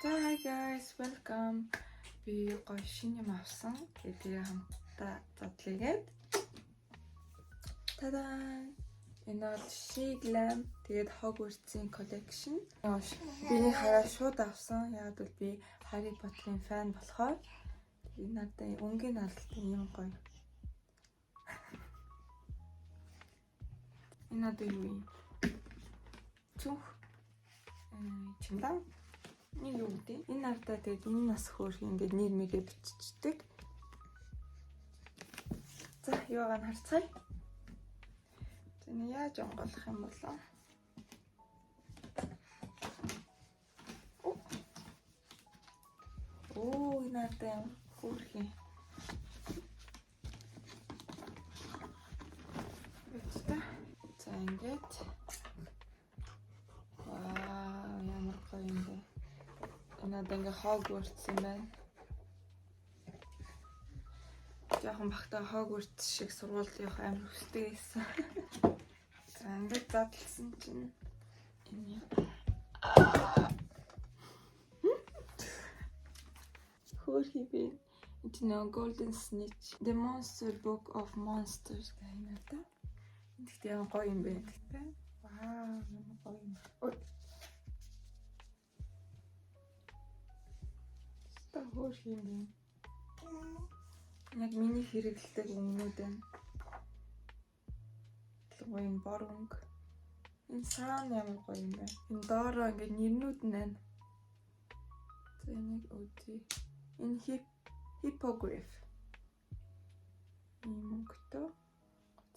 За hi guys, welcome. Би гоё шинэ юм авсан. Тэгээд хамтдаа задлыгээд. Та-даа! Энэ бол Shiglam. Тэгээд Hogwarts-ийн collection. Би хараа шууд авсан. Яг бол би Harry Potter-ийн fan болохоор энэ надад өнгийн албан юм гоё. Энэ надад юу юм? Цүнх чимдаа нэг юу гэдэг. Энэ надад тэгээд энэ нас хөөх ингээд нэр мэрээ биччихдэг. За юугаар нь харцгаая. Тэний яаж онголох юм бол энэ надад хөөх юм. За ингээд ямар гоё юм бэ. Надад ингээ Hogwarts юм байна. Яахан багтаа Hogwarts шиг сургуульд явах амар хүсдэг байсан. За ингээд задлсан чинь энэ хөөрхий би энэ Golden Snitch The Monster Book of Monsters гэх юм надаа. Тэгтээ ямар гоё юм бэ гэхдээ. Вау, ямар гоё юм. Хөөх юм бэ. Яг миний хэрэгэлдэг өмнөд байна. Тэгвэл бор өнгө. Энэ саан ямар гоё юм бэ. Энэ доороо ингээд нэрнүүд нь байна. За энийг үзье. Энэ hippogriff. Энэ өнгөтэй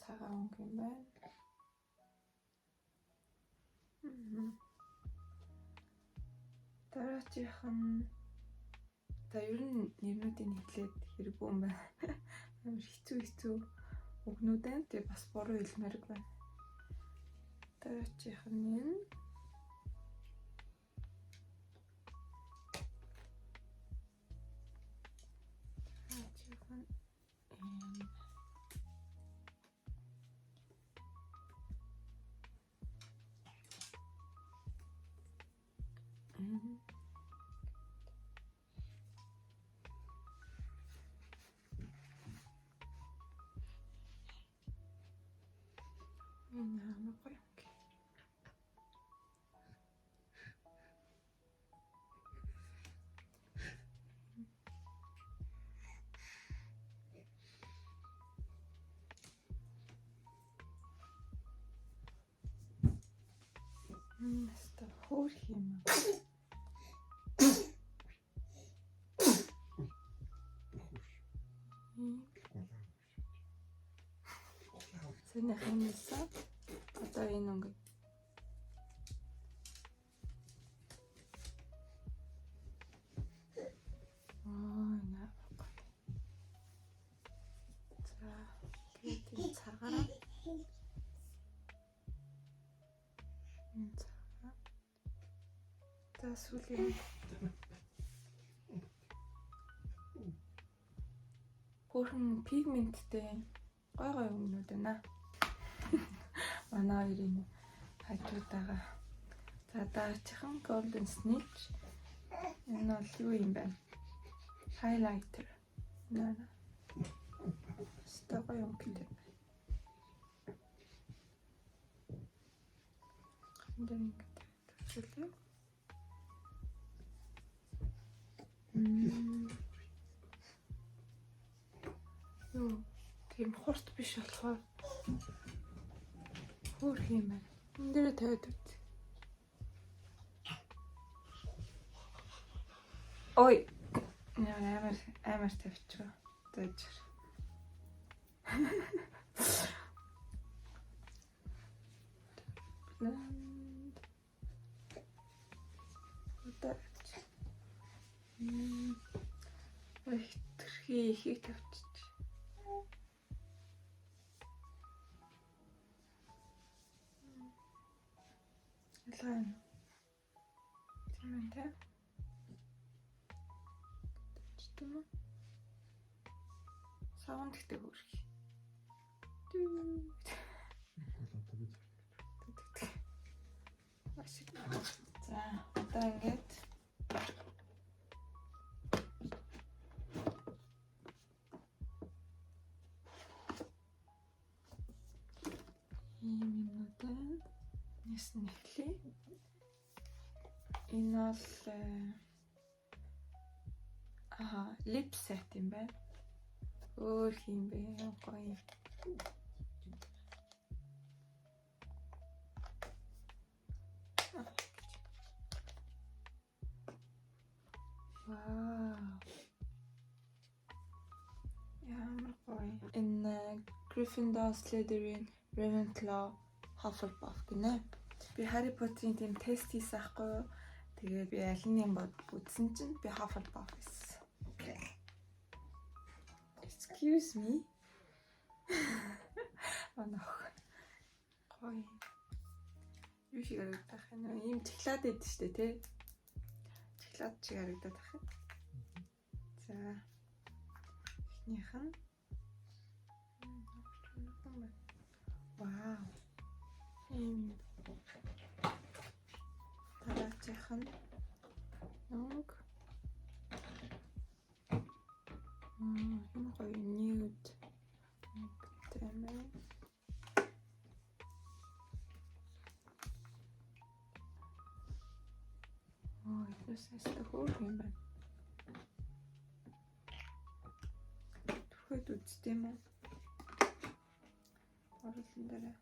цагаан өнгө юм байна. Дараачих нь за ер нь нэрнүүдийг хэлээд хэрэггүй юм байна. Амар хэцүү үгнүүд байна. Тэгээ бас буруу хэлмээрг байна. Дараачих нь энэ. Нэстэ хөөх юм. Сэнийхэн нэлсэн. Одоо энэ өнгө. За, тэгээд цагаараа. За сүүлийн хөөрхөн пигменттэй гой өмнөд байна. Манай хоёрын хажуудаага. За даачихсан Golden Snitch. Энэ бол юу юм бэ? Highlighter. Наа. Стого юм гэдэг. Хэмдэн гэдэг. Юу тийм хурд биш болохоор хөөх юм байна. Энд дээр тавиад үз. Ой. Амар тавьчихва. Зөөж. Тэрхий ихийг тавьчих. Ялгаа юм. Тийм ээ тэ. Чтэмэ. Саван гэхдээ хөрх. За одоо ингээд эхлэе. Энэ бол lip set юм байна. Өөр юм бэ? Гоё. Вау. Ямар гоё. Энэ Gryffindor, Slytherin, Ravenclaw, Hufflepuff гинэ. Би Harry Potter-ийн тийм тест хийсэн аахгүй юу? Тэгээд би аль нь юм бодсон чинь би Hufflepuff гэсэн. Excuse me. Анах. Гоё. Юу шиг харагдах юм бэ? Ийм чоколад идэв штэ тий. Чоколад шиг харагдаад байх юм. За. Эхнийх нь. Вау. Дараачих нь. Ног. Энэ гоё nude. Тэмээ. Это хөөх юм байна. Түрхээд үзтээ юм уу? Оруулан дараа.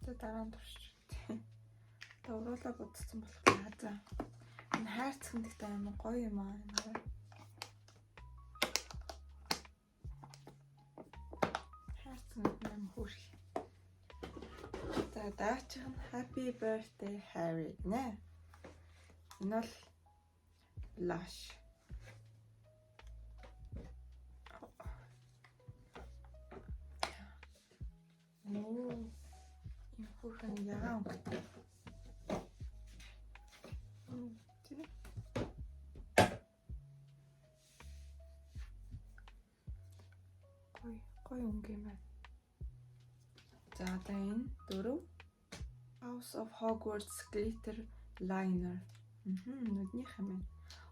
За дараа нь туршиж. Тэ уруулаа бодсон болохоор за. Энэ хайрцаг нэгтэй амар гоё юм аа. Хайрцаг юм хөөх. За даачих нь Happy Birthday Harry нэ. Энэ бол blush. Оо. Энэ хүүхэн яа өнгөтэй. Гоё өнгө юм байна. За одоо энэ дөрөв House of Hogwarts glitter liner. Нүднийх юм байна.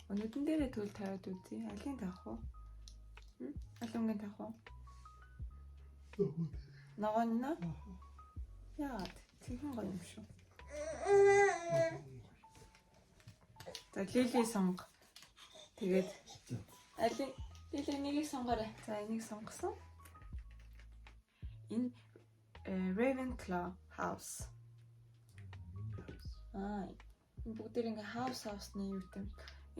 Нүдэн дээрээ төл тавиад үзье. Алийг тавих уу? Аль өнгөнд тавих уу? Ногоно. Яагаад? Тэгэн гоё юм шүү. За Лили сонго. Тэгээд алийг Лили нэгийг сонгоорой. За энийг сонгосон. Энэ Ravenclaw house. Энэ бүгдээр ингээ house-ны юу гэм.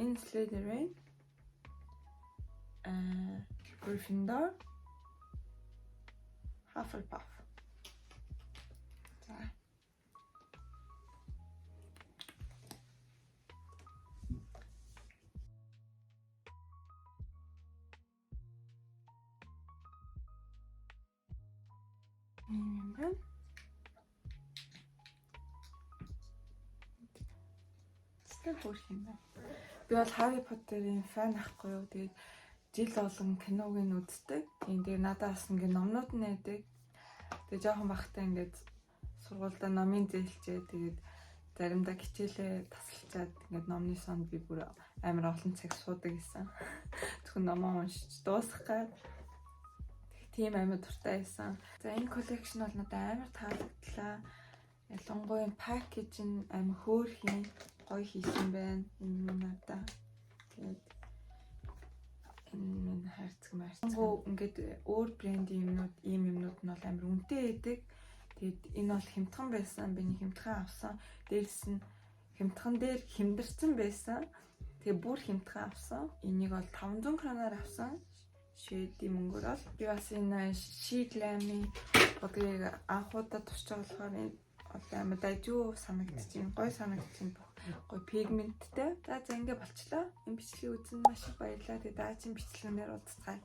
Энэ Slytherin, Gryffindor, Hufflepuff. За. Хөөх юм байна. Би бол Harry Potter-ийн фан ахгүй юу. Тэгээд жил болгон киног нь үздэг. Тийм дээр надаас ингээ номнууд нь байдаг. Тэгээд жоохон бахтай ингээд сургуультай номын зээлчээ. Тэгээд заримдаа хичээлээ тасалчаад ингээд номны сонд би бүр амар олон цаг суудаг гэсэн. Зөвхөн номоо уншиж дуусгах гад. Тийм амар дуртай байсан. За энэ коллекшн бол надад амар таалагдлаа. Ялангуяа пакэж нь амар хөөрхөн гоё хийсэн байна. Энэ надаа. Тэгээд энэ минь хайрцаг маарцаг. Ингээд өөр брендийн юмнууд, ийм юмнууд нь бол амар үнэтэй байдаг. Тэгээд энэ бол хямдхан байсан. Би нэг хямдхан авсан. Дээрс нь хямдхан дээр хямдарсан байсан. Тэгээ бүр хямдхан авсан. Энийг бол 500 кроноор авсан. Шведийн мөнгөөр бол би бас энэ Shiglam-ийн бодлыг анхудаа туршиж байгаа болохоор энэ амар дайжуу санагдчихээн. Гоё санагдчихээн. Гоё пигменттэй. За ингээ болчлоо. Энэ бичлэгийг үзэн маш их баярлалаа. Тэгээ даачийн бичлэгнээр уулзцгаая.